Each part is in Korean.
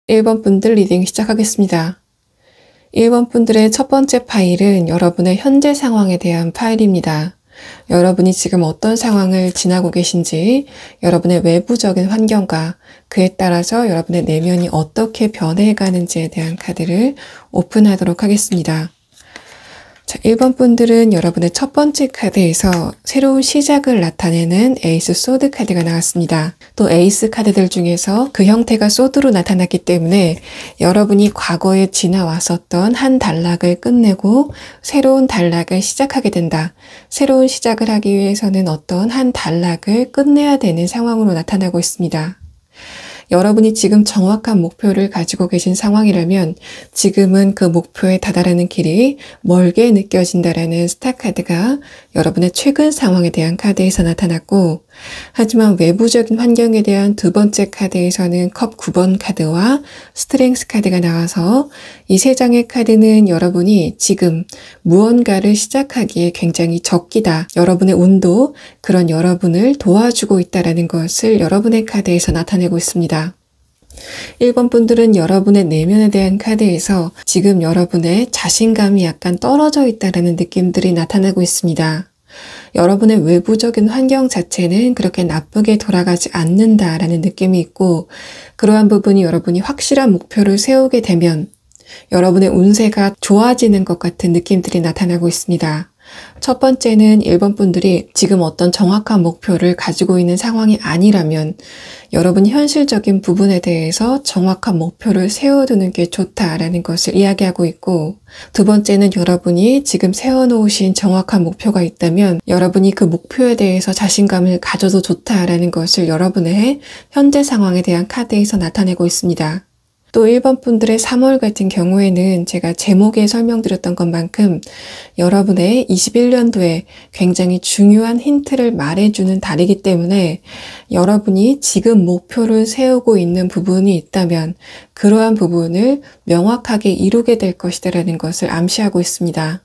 1번 분들 리딩 시작하겠습니다. 1번 분들의 첫 번째 파일은 여러분의 현재 상황에 대한 파일입니다. 여러분이 지금 어떤 상황을 지나고 계신지, 여러분의 외부적인 환경과 그에 따라서 여러분의 내면이 어떻게 변해가는지에 대한 카드를 오픈하도록 하겠습니다. 자, 1번 분들은 여러분의 첫 번째 카드에서 새로운 시작을 나타내는 에이스 소드 카드가 나왔습니다. 또 에이스 카드들 중에서 그 형태가 소드로 나타났기 때문에 여러분이 과거에 지나왔었던 한 단락을 끝내고 새로운 단락을 시작하게 된다. 새로운 시작을 하기 위해서는 어떤 한 단락을 끝내야 되는 상황으로 나타나고 있습니다. 여러분이 지금 정확한 목표를 가지고 계신 상황이라면 지금은 그 목표에 다다르는 길이 멀게 느껴진다라는 스타 카드가 여러분의 최근 상황에 대한 카드에서 나타났고, 하지만 외부적인 환경에 대한 두 번째 카드에서는 컵 9번 카드와 스트렝스 카드가 나와서 이 세 장의 카드는 여러분이 지금 무언가를 시작하기에 굉장히 적기다. 여러분의 운도 그런 여러분을 도와주고 있다는 것을 여러분의 카드에서 나타내고 있습니다. 1번 분들은 여러분의 내면에 대한 카드에서 지금 여러분의 자신감이 약간 떨어져 있다는 느낌들이 나타나고 있습니다. 여러분의 외부적인 환경 자체는 그렇게 나쁘게 돌아가지 않는다라는 느낌이 있고, 그러한 부분이 여러분이 확실한 목표를 세우게 되면 여러분의 운세가 좋아지는 것 같은 느낌들이 나타나고 있습니다. 첫 번째는 1번 분들이 지금 어떤 정확한 목표를 가지고 있는 상황이 아니라면 여러분이 현실적인 부분에 대해서 정확한 목표를 세워두는 게 좋다라는 것을 이야기하고 있고, 두 번째는 여러분이 지금 세워놓으신 정확한 목표가 있다면 여러분이 그 목표에 대해서 자신감을 가져도 좋다라는 것을 여러분의 현재 상황에 대한 카드에서 나타내고 있습니다. 또 1번 분들의 3월 같은 경우에는 제가 제목에 설명드렸던 것만큼 여러분의 21년도에 굉장히 중요한 힌트를 말해주는 달이기 때문에 여러분이 지금 목표를 세우고 있는 부분이 있다면 그러한 부분을 명확하게 이루게 될 것이다라는 것을 암시하고 있습니다.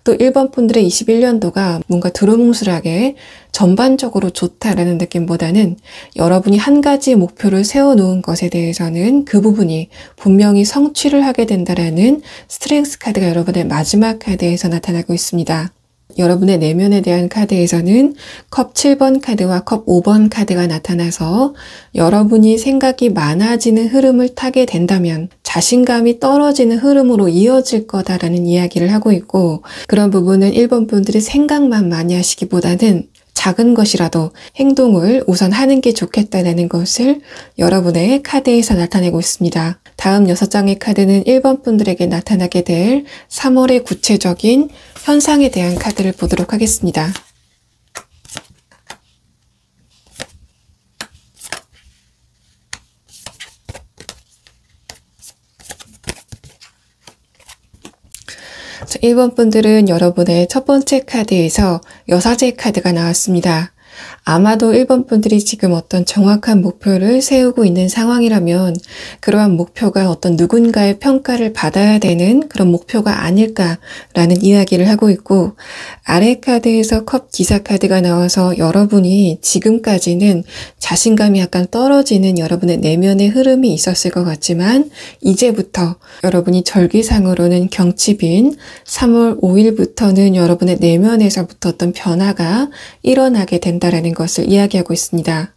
또 1번 분들의 21년도가 뭔가 두루뭉술하게 전반적으로 좋다라는 느낌보다는 여러분이 한 가지 목표를 세워놓은 것에 대해서는 그 부분이 분명히 성취를 하게 된다라는 스트렝스 카드가 여러분의 마지막 카드에서 나타나고 있습니다. 여러분의 내면에 대한 카드에서는 컵 7번 카드와 컵 5번 카드가 나타나서 여러분이 생각이 많아지는 흐름을 타게 된다면 자신감이 떨어지는 흐름으로 이어질 거다라는 이야기를 하고 있고, 그런 부분은 1번 분들이 생각만 많이 하시기보다는 작은 것이라도 행동을 우선 하는 게 좋겠다는 것을 여러분의 카드에서 나타내고 있습니다. 다음 6장의 카드는 1번 분들에게 나타나게 될 3월의 구체적인 현상에 대한 카드를 보도록 하겠습니다. 자, 1번 분들은 여러분의 첫 번째 카드에서 여사제 카드가 나왔습니다. 아마도 1번 분들이 지금 어떤 정확한 목표를 세우고 있는 상황이라면 그러한 목표가 어떤 누군가의 평가를 받아야 되는 그런 목표가 아닐까라는 이야기를 하고 있고, 아래 카드에서 컵 기사 카드가 나와서 여러분이 지금까지는 자신감이 약간 떨어지는 여러분의 내면의 흐름이 있었을 것 같지만 이제부터 여러분이 절기상으로는 경칩인 3월 5일부터는 여러분의 내면에서부터 어떤 변화가 일어나게 된다라는 것을 이야기하고 있습니다.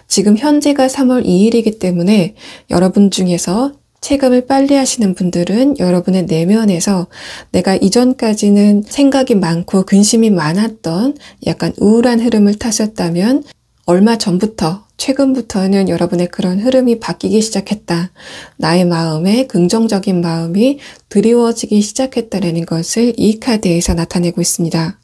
지금 현재가 3월 2일이기 때문에 여러분 중에서 체감을 빨리 하시는 분들은 여러분의 내면에서 내가 이전까지는 생각이 많고 근심이 많았던 약간 우울한 흐름을 타셨다면 얼마 전부터, 최근부터는 여러분의 그런 흐름이 바뀌기 시작했다. 나의 마음에 긍정적인 마음이 드리워지기 시작했다는 것을 이 카드에서 나타내고 있습니다.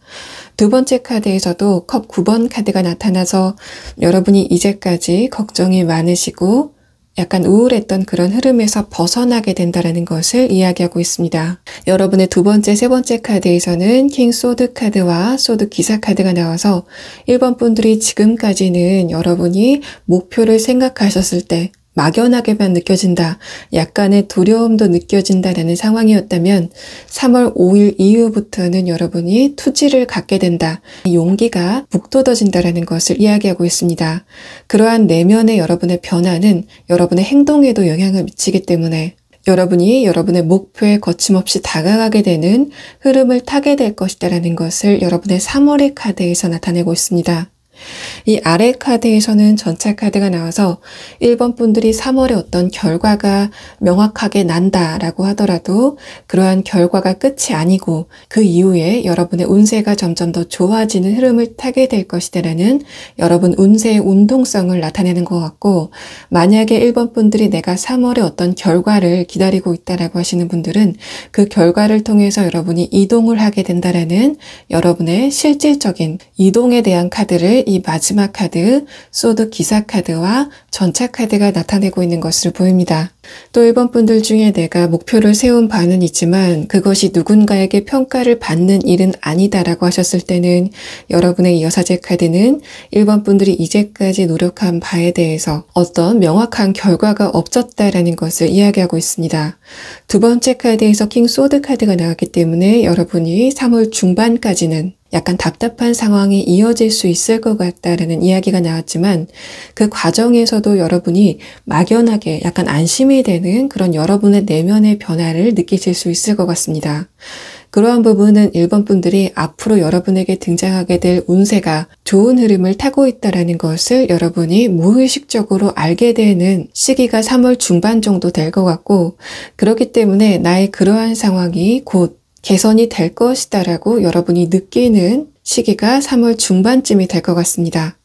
두 번째 카드에서도 컵 9번 카드가 나타나서 여러분이 이제까지 걱정이 많으시고 약간 우울했던 그런 흐름에서 벗어나게 된다는 것을 이야기하고 있습니다. 여러분의 두 번째, 세 번째 카드에서는 킹 소드 카드와 소드 기사 카드가 나와서 1번 분들이 지금까지는 여러분이 목표를 생각하셨을 때 막연하게만 느껴진다, 약간의 두려움도 느껴진다라는 상황이었다면 3월 5일 이후부터는 여러분이 투지를 갖게 된다, 용기가 북돋아진다라는 것을 이야기하고 있습니다. 그러한 내면의 여러분의 변화는 여러분의 행동에도 영향을 미치기 때문에 여러분이 여러분의 목표에 거침없이 다가가게 되는 흐름을 타게 될 것이다라는 것을 여러분의 3월의 카드에서 나타내고 있습니다. 이 아래 카드에서는 전차 카드가 나와서 1번 분들이 3월에 어떤 결과가 명확하게 난다라고 하더라도 그러한 결과가 끝이 아니고 그 이후에 여러분의 운세가 점점 더 좋아지는 흐름을 타게 될 것이다라는 여러분 운세의 운동성을 나타내는 것 같고, 만약에 1번 분들이 내가 3월에 어떤 결과를 기다리고 있다라고 하시는 분들은 그 결과를 통해서 여러분이 이동을 하게 된다라는 여러분의 실질적인 이동에 대한 카드를 이 마지막 카드, 소드 기사 카드와 전차 카드가 나타내고 있는 것으로 보입니다. 또 1번 분들 중에 내가 목표를 세운 바는 있지만 그것이 누군가에게 평가를 받는 일은 아니다라고 하셨을 때는 여러분의 여사제 카드는 1번 분들이 이제까지 노력한 바에 대해서 어떤 명확한 결과가 없었다라는 것을 이야기하고 있습니다. 두 번째 카드에서 킹 소드 카드가 나왔기 때문에 여러분이 3월 중반까지는 약간 답답한 상황이 이어질 수 있을 것 같다라는 이야기가 나왔지만 그 과정에서도 여러분이 막연하게 약간 안심이 되는 그런 여러분의 내면의 변화를 느끼실 수 있을 것 같습니다. 그러한 부분은 1번 분들이 앞으로 여러분에게 등장하게 될 운세가 좋은 흐름을 타고 있다는 것을 여러분이 무의식적으로 알게 되는 시기가 3월 중반 정도 될 것 같고, 그렇기 때문에 나의 그러한 상황이 곧 개선이 될 것이다 라고 여러분이 느끼는 시기가 3월 중반쯤이 될 것 같습니다.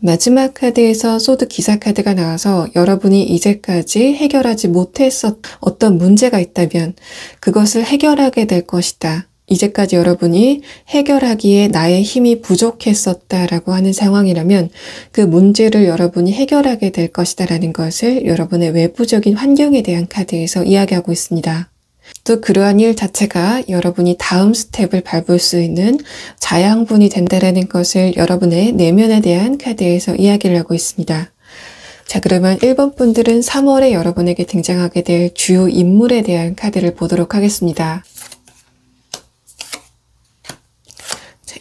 마지막 카드에서 소드 기사 카드가 나와서 여러분이 이제까지 해결하지 못했었던 어떤 문제가 있다면 그것을 해결하게 될 것이다. 이제까지 여러분이 해결하기에 나의 힘이 부족했었다라고 하는 상황이라면 그 문제를 여러분이 해결하게 될 것이다 라는 것을 여러분의 외부적인 환경에 대한 카드에서 이야기하고 있습니다. 또 그러한 일 자체가 여러분이 다음 스텝을 밟을 수 있는 자양분이 된다라는 것을 여러분의 내면에 대한 카드에서 이야기를 하고 있습니다. 자, 그러면 1번 분들은 3월에 여러분에게 등장하게 될 주요 인물에 대한 카드를 보도록 하겠습니다.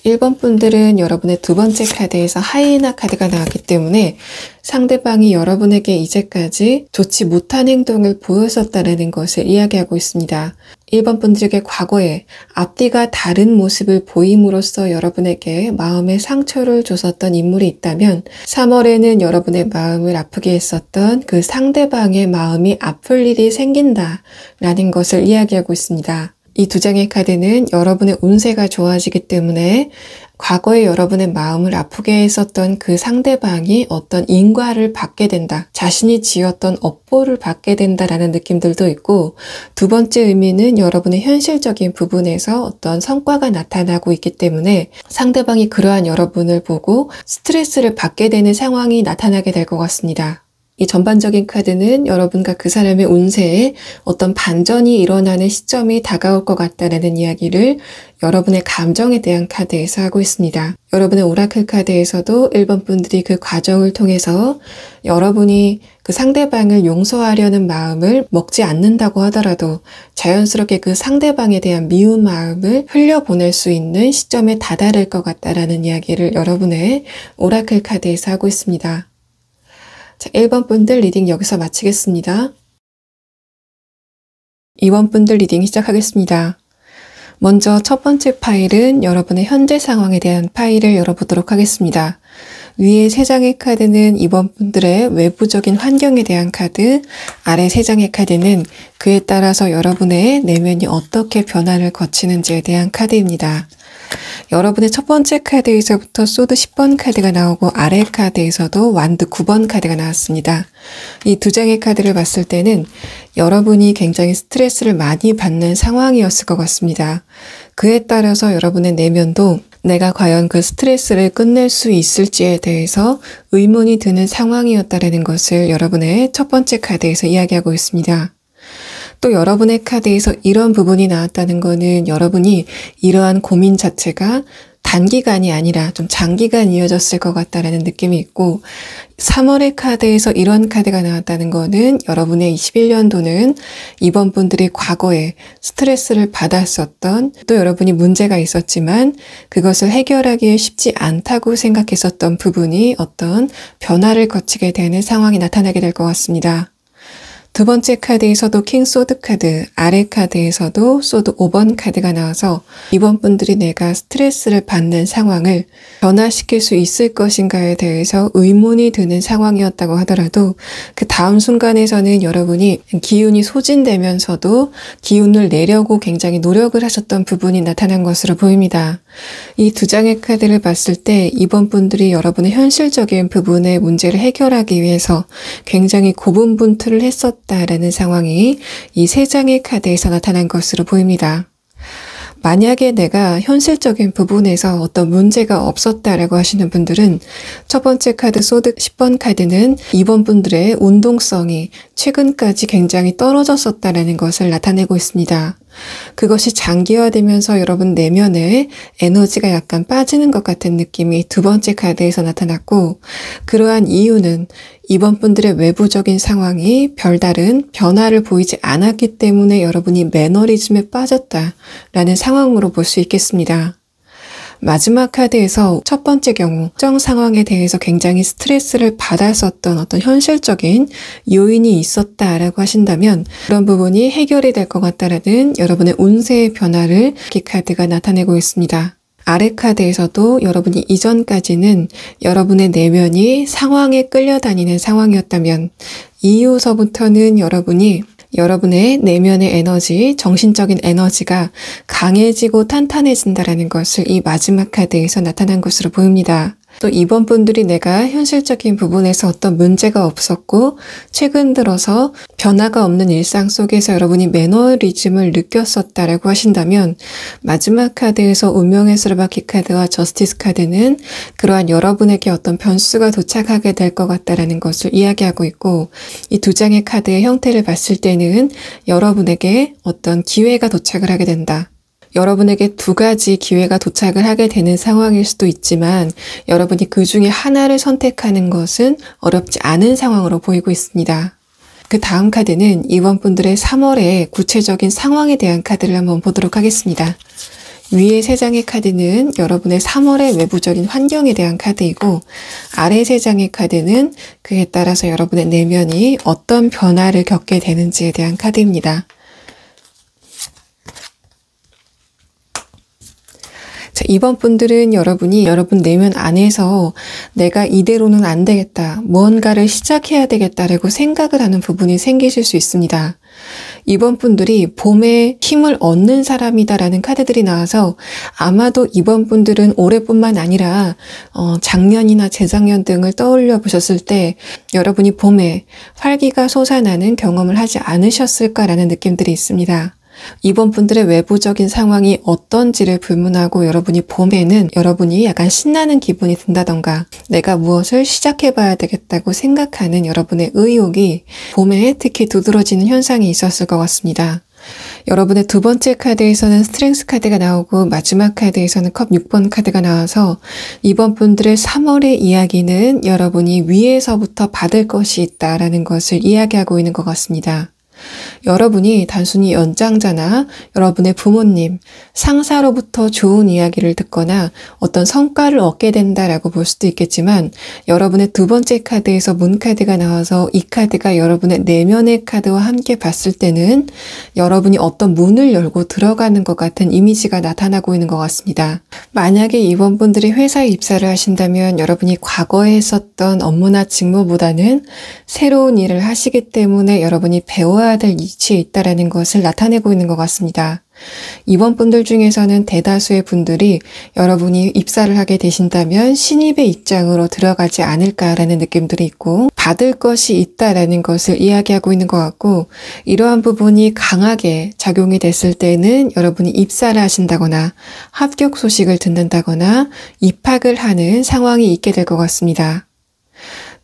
1번 분들은 여러분의 두 번째 카드에서 하이에나 카드가 나왔기 때문에 상대방이 여러분에게 이제까지 좋지 못한 행동을 보였었다는 것을 이야기하고 있습니다. 1번 분들에게 과거에 앞뒤가 다른 모습을 보임으로써 여러분에게 마음의 상처를 줬었던 인물이 있다면 3월에는 여러분의 마음을 아프게 했었던 그 상대방의 마음이 아플 일이 생긴다라는 것을 이야기하고 있습니다. 이 두 장의 카드는 여러분의 운세가 좋아지기 때문에 과거에 여러분의 마음을 아프게 했었던 그 상대방이 어떤 인과를 받게 된다. 자신이 지었던 업보를 받게 된다라는 느낌들도 있고, 두 번째 의미는 여러분의 현실적인 부분에서 어떤 성과가 나타나고 있기 때문에 상대방이 그러한 여러분을 보고 스트레스를 받게 되는 상황이 나타나게 될 것 같습니다. 이 전반적인 카드는 여러분과 그 사람의 운세에 어떤 반전이 일어나는 시점이 다가올 것 같다는 이야기를 여러분의 감정에 대한 카드에서 하고 있습니다. 여러분의 오라클 카드에서도 1번 분들이 그 과정을 통해서 여러분이 그 상대방을 용서하려는 마음을 먹지 않는다고 하더라도 자연스럽게 그 상대방에 대한 미운 마음을 흘려보낼 수 있는 시점에 다다를 것 같다라는 이야기를 여러분의 오라클 카드에서 하고 있습니다. 자, 1번 분들 리딩 여기서 마치겠습니다. 2번 분들 리딩 시작하겠습니다. 먼저 첫 번째 파일은 여러분의 현재 상황에 대한 파일을 열어보도록 하겠습니다. 위에 3장의 카드는 2번 분들의 외부적인 환경에 대한 카드, 아래 3장의 카드는 그에 따라서 여러분의 내면이 어떻게 변화를 거치는지에 대한 카드입니다. 여러분의 첫 번째 카드에서부터 소드 10번 카드가 나오고 아래 카드에서도 완드 9번 카드가 나왔습니다. 이 두 장의 카드를 봤을 때는 여러분이 굉장히 스트레스를 많이 받는 상황이었을 것 같습니다. 그에 따라서 여러분의 내면도 내가 과연 그 스트레스를 끝낼 수 있을지에 대해서 의문이 드는 상황이었다는 것을 여러분의 첫 번째 카드에서 이야기하고 있습니다. 또 여러분의 카드에서 이런 부분이 나왔다는 것은 여러분이 이러한 고민 자체가 단기간이 아니라 좀 장기간 이어졌을 것 같다라는 느낌이 있고, 3월의 카드에서 이런 카드가 나왔다는 것은 여러분의 21년도는 이번 분들이 과거에 스트레스를 받았었던, 또 여러분이 문제가 있었지만 그것을 해결하기 쉽지 않다고 생각했었던 부분이 어떤 변화를 거치게 되는 상황이 나타나게 될 것 같습니다. 두 번째 카드에서도 킹 소드 카드, 아래 카드에서도 소드 5번 카드가 나와서 이번 분들이 내가 스트레스를 받는 상황을 변화시킬 수 있을 것인가에 대해서 의문이 드는 상황이었다고 하더라도 그 다음 순간에서는 여러분이 기운이 소진되면서도 기운을 내려고 굉장히 노력을 하셨던 부분이 나타난 것으로 보입니다. 이 두 장의 카드를 봤을 때 이번 분들이 여러분의 현실적인 부분의 문제를 해결하기 위해서 굉장히 고분분투를 했었다라는 상황이 이 세 장의 카드에서 나타난 것으로 보입니다. 만약에 내가 현실적인 부분에서 어떤 문제가 없었다라고 하시는 분들은 첫 번째 카드 소드 10번 카드는 이번 분들의 운동성이 최근까지 굉장히 떨어졌었다라는 것을 나타내고 있습니다. 그것이 장기화되면서 여러분 내면에 에너지가 약간 빠지는 것 같은 느낌이 두 번째 카드에서 나타났고, 그러한 이유는 이번 분들의 외부적인 상황이 별다른 변화를 보이지 않았기 때문에 여러분이 매너리즘에 빠졌다라는 상황으로 볼 수 있겠습니다. 마지막 카드에서 첫 번째 경우 특정 상황에 대해서 굉장히 스트레스를 받았었던 어떤 현실적인 요인이 있었다라고 하신다면 그런 부분이 해결이 될 것 같다라는 여러분의 운세의 변화를 이 카드가 나타내고 있습니다. 아래 카드에서도 여러분이 이전까지는 여러분의 내면이 상황에 끌려다니는 상황이었다면 이후서부터는 여러분이 여러분의 내면의 에너지, 정신적인 에너지가 강해지고 탄탄해진다라는 것을 이 마지막 카드에서 나타난 것으로 보입니다. 또 이번 분들이 내가 현실적인 부분에서 어떤 문제가 없었고 최근 들어서 변화가 없는 일상 속에서 여러분이 매너리즘을 느꼈었다라고 하신다면 마지막 카드에서 운명의 수레바퀴 카드와 저스티스 카드는 그러한 여러분에게 어떤 변수가 도착하게 될 것 같다라는 것을 이야기하고 있고 이 두 장의 카드의 형태를 봤을 때는 여러분에게 어떤 기회가 도착을 하게 된다. 여러분에게 두 가지 기회가 도착을 하게 되는 상황일 수도 있지만 여러분이 그 중에 하나를 선택하는 것은 어렵지 않은 상황으로 보이고 있습니다. 그 다음 카드는 이번 분들의 3월의 구체적인 상황에 대한 카드를 한번 보도록 하겠습니다. 위에 세 장의 카드는 여러분의 3월의 외부적인 환경에 대한 카드이고 아래 세 장의 카드는 그에 따라서 여러분의 내면이 어떤 변화를 겪게 되는지에 대한 카드입니다. 자, 이번 분들은 여러분이 여러분 내면 안에서 내가 이대로는 안 되겠다, 무언가를 시작해야 되겠다라고 생각을 하는 부분이 생기실 수 있습니다. 이번 분들이 봄에 힘을 얻는 사람이다라는 카드들이 나와서 아마도 이번 분들은 올해뿐만 아니라 작년이나 재작년 등을 떠올려 보셨을 때 여러분이 봄에 활기가 솟아나는 경험을 하지 않으셨을까라는 느낌들이 있습니다. 이번 분들의 외부적인 상황이 어떤지를 불문하고 여러분이 봄에는 여러분이 약간 신나는 기분이 든다던가 내가 무엇을 시작해봐야 되겠다고 생각하는 여러분의 의욕이 봄에 특히 두드러지는 현상이 있었을 것 같습니다. 여러분의 두 번째 카드에서는 스트렝스 카드가 나오고 마지막 카드에서는 컵 6번 카드가 나와서 이번 분들의 3월의 이야기는 여러분이 위에서부터 받을 것이 있다라는 것을 이야기하고 있는 것 같습니다. 여러분이 단순히 연장자나 여러분의 부모님, 상사로부터 좋은 이야기를 듣거나 어떤 성과를 얻게 된다라고 볼 수도 있겠지만 여러분의 두 번째 카드에서 문 카드가 나와서 이 카드가 여러분의 내면의 카드와 함께 봤을 때는 여러분이 어떤 문을 열고 들어가는 것 같은 이미지가 나타나고 있는 것 같습니다. 만약에 이번 분들이 회사에 입사를 하신다면 여러분이 과거에 했었던 업무나 직무보다는 새로운 일을 하시기 때문에 여러분이 배워야 될 이치에 있다라는 것을 나타내고 있는 것 같습니다. 이번 분들 중에서는 대다수의 분들이 여러분이 입사를 하게 되신다면 신입의 입장으로 들어가지 않을까라는 느낌들이 있고 받을 것이 있다라는 것을 이야기하고 있는 것 같고 이러한 부분이 강하게 작용이 됐을 때는 여러분이 입사를 하신다거나 합격 소식을 듣는다거나 입학을 하는 상황이 있게 될 것 같습니다.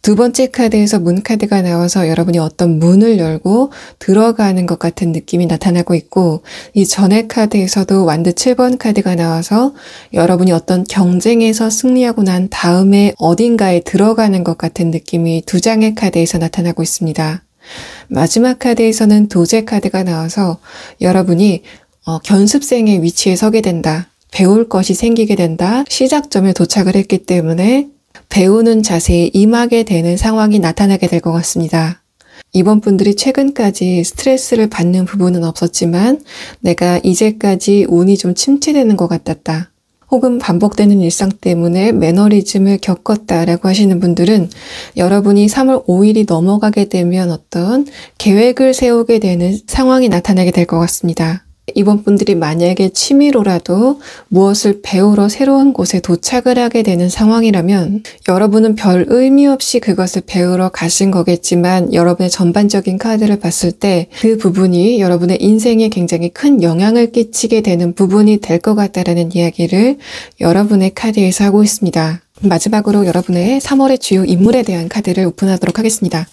두 번째 카드에서 문 카드가 나와서 여러분이 어떤 문을 열고 들어가는 것 같은 느낌이 나타나고 있고 이 전의 카드에서도 완드 7번 카드가 나와서 여러분이 어떤 경쟁에서 승리하고 난 다음에 어딘가에 들어가는 것 같은 느낌이 두 장의 카드에서 나타나고 있습니다. 마지막 카드에서는 도제 카드가 나와서 여러분이 견습생의 위치에 서게 된다. 배울 것이 생기게 된다. 시작점에 도착을 했기 때문에 배우는 자세에 임하게 되는 상황이 나타나게 될 것 같습니다. 이번 분들이 최근까지 스트레스를 받는 부분은 없었지만 내가 이제까지 운이 좀 침체되는 것 같았다. 혹은 반복되는 일상 때문에 매너리즘을 겪었다라고 하시는 분들은 여러분이 3월 5일이 넘어가게 되면 어떤 계획을 세우게 되는 상황이 나타나게 될 것 같습니다. 이번 분들이 만약에 취미로라도 무엇을 배우러 새로운 곳에 도착을 하게 되는 상황이라면 여러분은 별 의미 없이 그것을 배우러 가신 거겠지만 여러분의 전반적인 카드를 봤을 때 그 부분이 여러분의 인생에 굉장히 큰 영향을 끼치게 되는 부분이 될 것 같다라는 이야기를 여러분의 카드에서 하고 있습니다. 마지막으로 여러분의 3월의 주요 인물에 대한 카드를 오픈하도록 하겠습니다.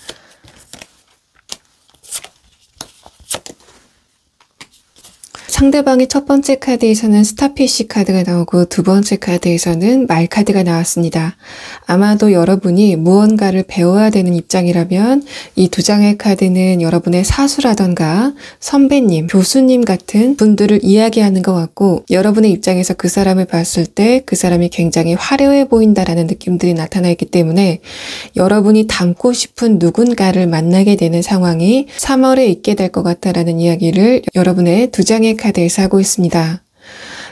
상대방의 첫 번째 카드에서는 스타피쉬 카드가 나오고 두 번째 카드에서는 말 카드가 나왔습니다. 아마도 여러분이 무언가를 배워야 되는 입장이라면 이 두 장의 카드는 여러분의 사수라던가 선배님, 교수님 같은 분들을 이야기하는 것 같고 여러분의 입장에서 그 사람을 봤을 때 그 사람이 굉장히 화려해 보인다라는 느낌들이 나타나 있기 때문에 여러분이 닮고 싶은 누군가를 만나게 되는 상황이 3월에 있게 될 것 같다라는 이야기를 여러분의 두 장의 카드에서 하고 있습니다.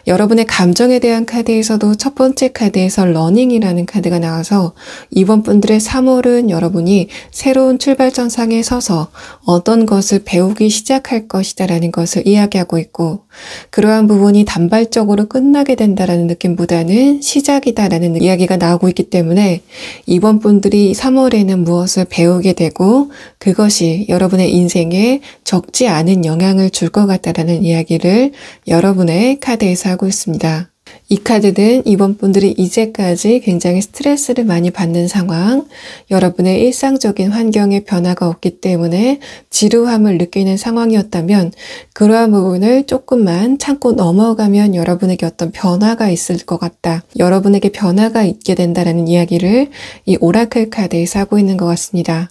여러분의 감정에 대한 카드에서도 첫 번째 카드에서 러닝이라는 카드가 나와서 이번 분들의 3월은 여러분이 새로운 출발선상에 서서 어떤 것을 배우기 시작할 것이다 라는 것을 이야기하고 있고, 그러한 부분이 단발적으로 끝나게 된다라는 느낌보다는 시작이다 라는 이야기가 나오고 있기 때문에 이번 분들이 3월에는 무엇을 배우게 되고 그것이 여러분의 인생에 적지 않은 영향을 줄 것 같다라는 이야기를 여러분의 카드에서 하고 있습니다. 이 카드는 이번 분들이 이제까지 굉장히 스트레스를 많이 받는 상황, 여러분의 일상적인 환경에 변화가 없기 때문에 지루함을 느끼는 상황이었다면 그러한 부분을 조금만 참고 넘어가면 여러분에게 어떤 변화가 있을 것 같다. 여러분에게 변화가 있게 된다라는 이야기를 이 오라클 카드에서 하고 있는 것 같습니다.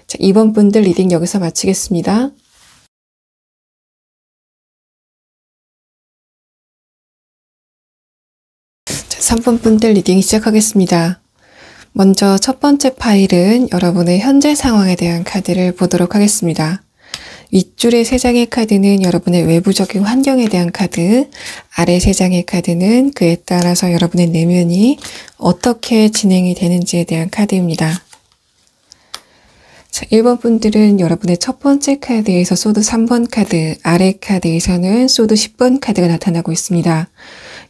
자, 이번 분들 리딩 여기서 마치겠습니다. 자, 3번 분들 리딩 시작하겠습니다. 먼저 첫 번째 파일은 여러분의 현재 상황에 대한 카드를 보도록 하겠습니다. 윗줄의 3장의 카드는 여러분의 외부적인 환경에 대한 카드, 아래 3장의 카드는 그에 따라서 여러분의 내면이 어떻게 진행이 되는지에 대한 카드입니다. 자, 1번 분들은 여러분의 첫 번째 카드에서 소드 3번 카드, 아래 카드에서는 소드 10번 카드가 나타나고 있습니다.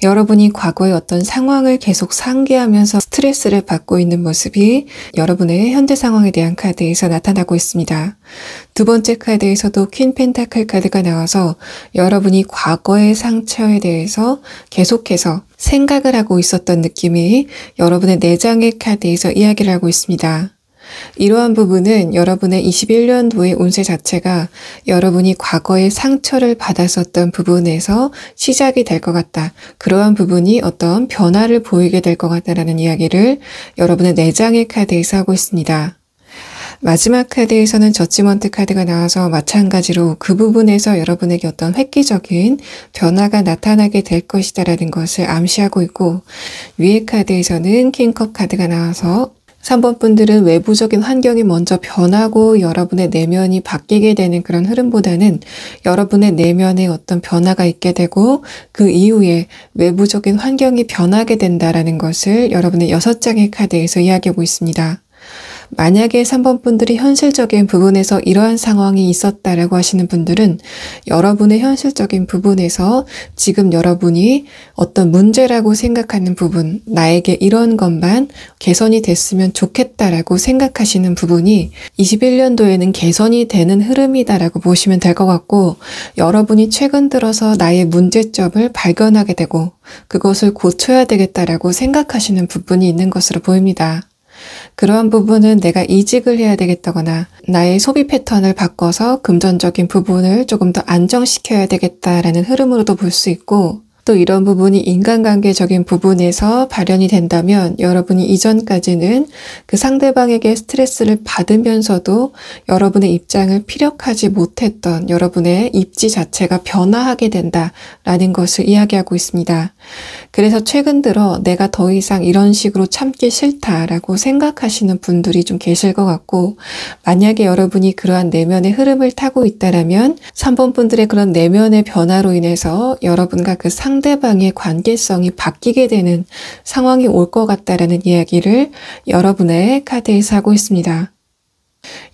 여러분이 과거의 어떤 상황을 계속 상기하면서 스트레스를 받고 있는 모습이 여러분의 현재 상황에 대한 카드에서 나타나고 있습니다. 두 번째 카드에서도 퀸 펜타클 카드가 나와서 여러분이 과거의 상처에 대해서 계속해서 생각을 하고 있었던 느낌이 여러분의 4장의 카드에서 이야기를 하고 있습니다. 이러한 부분은 여러분의 21년도의 운세 자체가 여러분이 과거에 상처를 받았었던 부분에서 시작이 될 것 같다. 그러한 부분이 어떤 변화를 보이게 될 것 같다라는 이야기를 여러분의 4장의 카드에서 하고 있습니다. 마지막 카드에서는 저지먼트 카드가 나와서 마찬가지로 그 부분에서 여러분에게 어떤 획기적인 변화가 나타나게 될 것이다라는 것을 암시하고 있고, 위의 카드에서는 킹컵 카드가 나와서 3번 분들은 외부적인 환경이 먼저 변하고 여러분의 내면이 바뀌게 되는 그런 흐름보다는 여러분의 내면에 어떤 변화가 있게 되고 그 이후에 외부적인 환경이 변하게 된다라는 것을 여러분의 6장의 카드에서 이야기하고 있습니다. 만약에 3번 분들이 현실적인 부분에서 이러한 상황이 있었다라고 하시는 분들은 여러분의 현실적인 부분에서 지금 여러분이 어떤 문제라고 생각하는 부분, 나에게 이런 것만 개선이 됐으면 좋겠다라고 생각하시는 부분이 21년도에는 개선이 되는 흐름이다라고 보시면 될 것 같고, 여러분이 최근 들어서 나의 문제점을 발견하게 되고 그것을 고쳐야 되겠다라고 생각하시는 부분이 있는 것으로 보입니다. 그러한 부분은 내가 이직을 해야 되겠다거나 나의 소비 패턴을 바꿔서 금전적인 부분을 조금 더 안정시켜야 되겠다라는 흐름으로도 볼 수 있고, 또 이런 부분이 인간관계적인 부분에서 발현이 된다면 여러분이 이전까지는 그 상대방에게 스트레스를 받으면서도 여러분의 입장을 피력하지 못했던 여러분의 입지 자체가 변화하게 된다라는 것을 이야기하고 있습니다. 그래서 최근 들어 내가 더 이상 이런 식으로 참기 싫다라고 생각하시는 분들이 좀 계실 것 같고, 만약에 여러분이 그러한 내면의 흐름을 타고 있다라면 3번 분들의 그런 내면의 변화로 인해서 여러분과 그 상대방의 관계성이 바뀌게 되는 상황이 올 것 같다라는 이야기를 여러분의 카드에서 하고 있습니다.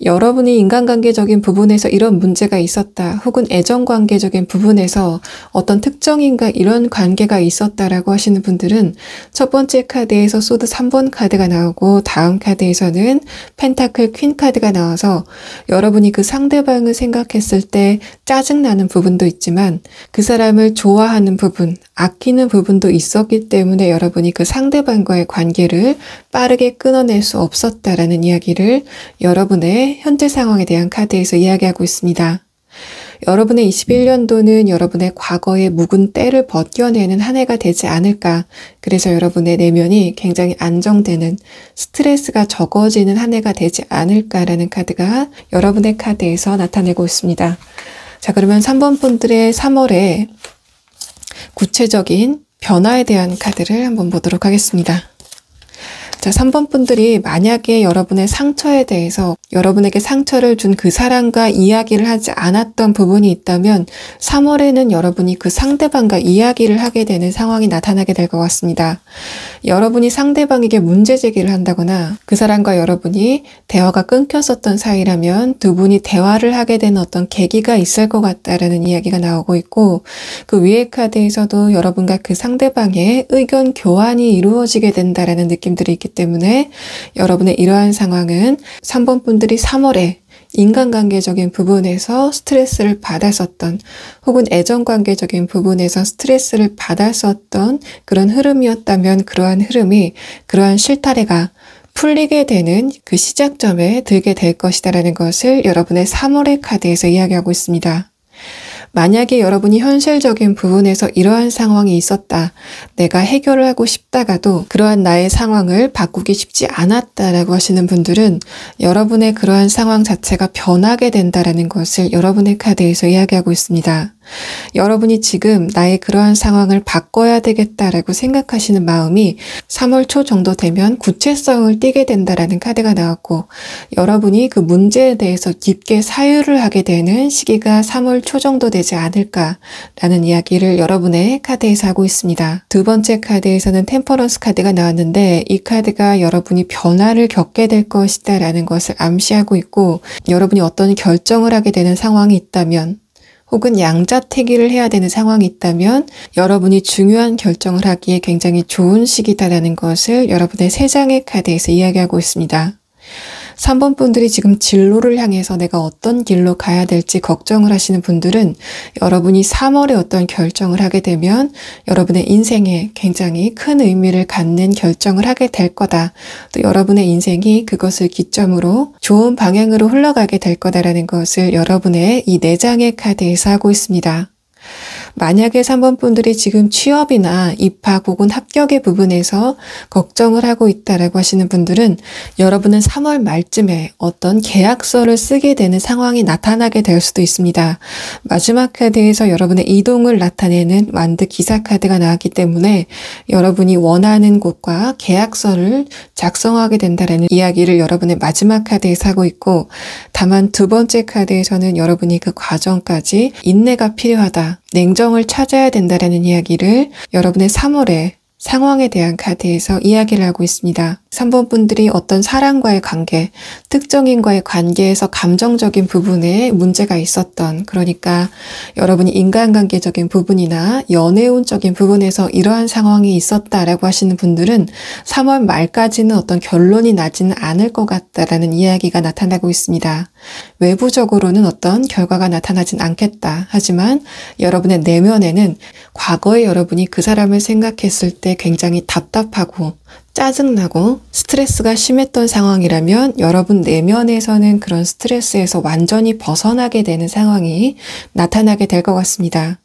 여러분이 인간관계적인 부분에서 이런 문제가 있었다, 혹은 애정관계적인 부분에서 어떤 특정인과 이런 관계가 있었다라고 하시는 분들은 첫 번째 카드에서 소드 3번 카드가 나오고 다음 카드에서는 펜타클 퀸 카드가 나와서 여러분이 그 상대방을 생각했을 때 짜증나는 부분도 있지만 그 사람을 좋아하는 부분, 아끼는 부분도 있었기 때문에 여러분이 그 상대방과의 관계를 빠르게 끊어낼 수 없었다라는 이야기를 여러분의 현재 상황에 대한 카드에서 이야기하고 있습니다. 여러분의 21년도는 여러분의 과거의 묵은 때를 벗겨내는 한 해가 되지 않을까. 그래서 여러분의 내면이 굉장히 안정되는, 스트레스가 적어지는 한 해가 되지 않을까라는 카드가 여러분의 카드에서 나타내고 있습니다. 자, 그러면 3번 분들의 3월에 구체적인 변화에 대한 카드를 한번 보도록 하겠습니다. 자, 3번 분들이 만약에 여러분의 상처에 대해서 여러분에게 상처를 준 그 사람과 이야기를 하지 않았던 부분이 있다면 3월에는 여러분이 그 상대방과 이야기를 하게 되는 상황이 나타나게 될 것 같습니다. 여러분이 상대방에게 문제 제기를 한다거나 그 사람과 여러분이 대화가 끊겼었던 사이라면 두 분이 대화를 하게 되는 어떤 계기가 있을 것 같다라는 이야기가 나오고 있고, 그 위의 카드에서도 여러분과 그 상대방의 의견 교환이 이루어지게 된다라는 느낌들이 있기 때문에 여러분의 이러한 상황은 3번 분들이 3월에 인간관계적인 부분에서 스트레스를 받았었던 혹은 애정관계적인 부분에서 스트레스를 받았었던 그런 흐름이었다면 그러한 흐름이, 그러한 실타래가 풀리게 되는 그 시작점에 들게 될 것이다라는 것을 여러분의 3월의 카드에서 이야기하고 있습니다. 만약에 여러분이 현실적인 부분에서 이러한 상황이 있었다, 내가 해결을 하고 싶다가도 그러한 나의 상황을 바꾸기 쉽지 않았다라고 하시는 분들은 여러분의 그러한 상황 자체가 변하게 된다라는 것을 여러분의 카드에서 이야기하고 있습니다. 여러분이 지금 나의 그러한 상황을 바꿔야 되겠다라고 생각하시는 마음이 3월 초 정도 되면 구체성을 띠게 된다라는 카드가 나왔고, 여러분이 그 문제에 대해서 깊게 사유를 하게 되는 시기가 3월 초 정도 되지 않을까라는 이야기를 여러분의 카드에서 하고 있습니다. 두 번째 카드에서는 템퍼런스 카드가 나왔는데, 이 카드가 여러분이 변화를 겪게 될 것이다 라는 것을 암시하고 있고, 여러분이 어떤 결정을 하게 되는 상황이 있다면 혹은 양자택일을 해야 되는 상황이 있다면 여러분이 중요한 결정을 하기에 굉장히 좋은 시기다라는 것을 여러분의 3장의 카드에서 이야기하고 있습니다. 3번 분들이 지금 진로를 향해서 내가 어떤 길로 가야 될지 걱정을 하시는 분들은 여러분이 3월에 어떤 결정을 하게 되면 여러분의 인생에 굉장히 큰 의미를 갖는 결정을 하게 될 거다. 또 여러분의 인생이 그것을 기점으로 좋은 방향으로 흘러가게 될 거다라는 것을 여러분의 이 4장의 카드에서 하고 있습니다. 만약에 3번 분들이 지금 취업이나 입학 혹은 합격의 부분에서 걱정을 하고 있다라고 하시는 분들은 여러분은 3월 말쯤에 어떤 계약서를 쓰게 되는 상황이 나타나게 될 수도 있습니다. 마지막 카드에서 여러분의 이동을 나타내는 완드 기사 카드가 나왔기 때문에 여러분이 원하는 곳과 계약서를 작성하게 된다라는 이야기를 여러분의 마지막 카드에서 하고 있고, 다만 두 번째 카드에서는 여러분이 그 과정까지 인내가 필요하다, 냉정을 찾아야 된다라는 이야기를 여러분의 3월에 상황에 대한 카드에서 이야기를 하고 있습니다. 3번 분들이 어떤 사람과의 관계, 특정인과의 관계에서 감정적인 부분에 문제가 있었던, 그러니까 여러분이 인간관계적인 부분이나 연애운적인 부분에서 이러한 상황이 있었다라고 하시는 분들은 3월 말까지는 어떤 결론이 나지는 않을 것 같다라는 이야기가 나타나고 있습니다. 외부적으로는 어떤 결과가 나타나진 않겠다. 하지만 여러분의 내면에는 과거에 여러분이 그 사람을 생각했을 때 굉장히 답답하고 짜증나고 스트레스가 심했던 상황이라면 여러분 내면에서는 그런 스트레스에서 완전히 벗어나게 되는 상황이 나타나게 될 것 같습니다.